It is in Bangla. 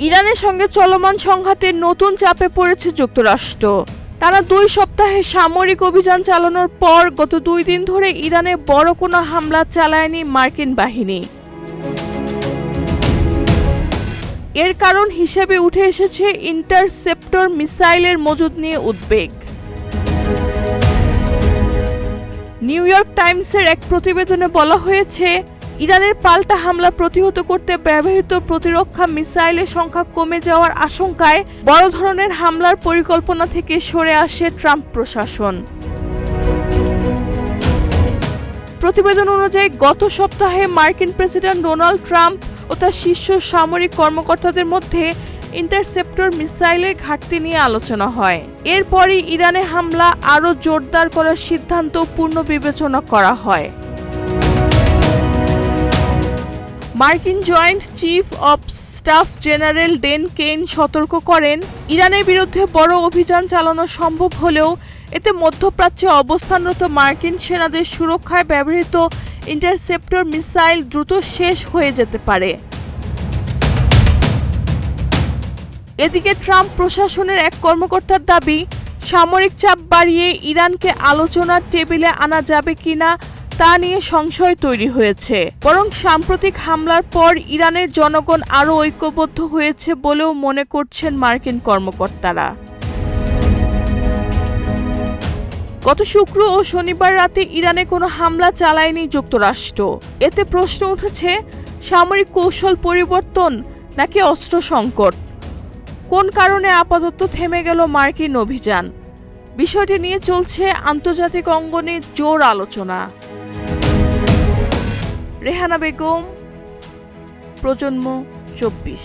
ইরানের সঙ্গে চলমান সংঘাতের নতুন চাপে পড়েছে যুক্তরাষ্ট্র। টানা 2 সপ্তাহে সামরিক অভিযান চালানোর পর গত 2 দিন ধরে ইরানে বড় কোনো হামলা চালায়নি মার্কিন বাহিনী। এর কারণ হিসেবে উঠে এসেছে ইন্টারসেপ্টর মিসাইলের মজুদ নিয়ে উদ্বেগ। নিউ ইয়র্ক টাইমসের এক প্রতিবেদনে বলা হয়েছে, ইরানের পাল্টা হামলা প্রতিহত করতে ব্যবহৃত প্রতিরক্ষা মিসাইলের সংখ্যা কমে যাওয়ার আশঙ্কায় বড় ধরনের হামলার পরিকল্পনা থেকে সরে আসে ট্রাম্প প্রশাসন। প্রতিবেদন অনুযায়ী গত সপ্তাহে মার্কিন প্রেসিডেন্ট ডোনাল্ড ট্রাম্প ও তার শীর্ষ সামরিক কর্মকর্তাদের মধ্যে ইন্টারসেপ্টর মিসাইলের ঘাটতি নিয়ে আলোচনা হয়। এরপরই ইরানে হামলা আরও জোরদার করার সিদ্ধান্ত পুনর্বিবেচনা করা হয়। মার্কিন joint chief of staff general Dan Caine সতর্ক করেন, ইরানের বিরুদ্ধে বড় অভিযান চালানো সম্ভব হলেও এতে মধ্যপ্রাচ্যে অবস্থানরত মার্কিন সেনাদের সুরক্ষায় ব্যবহৃত ইন্টারসেপ্টর মিসাইল দ্রুত শেষ হয়ে যেতে পারে। এদিকে ট্রাম্প প্রশাসনের এক কর্মকর্তার দাবি, সামরিক চাপ বাড়িয়ে ইরানকে আলোচনার টেবিলে আনা যাবে কিনা তা নিয়ে সংশয় তৈরি হয়েছে। বরং সাম্প্রতিক হামলার পর ইরানের জনগণ আরও ঐক্যবদ্ধ হয়েছে বলেও মনে করছেন মার্কিন কর্মকর্তারা। গত শুক্র ও শনিবার রাতে ইরানে কোনো হামলা চালায়নি যুক্তরাষ্ট্র। এতে প্রশ্ন উঠেছে, সামরিক কৌশল পরিবর্তন নাকি অস্ত্র সংকট? কোন কারণে আপাতত থেমে গেল মার্কিন অভিযান? বিষয়টি নিয়ে চলছে আন্তর্জাতিক অঙ্গনে জোর আলোচনা। রেহানা বেগম, প্রজন্ম 24।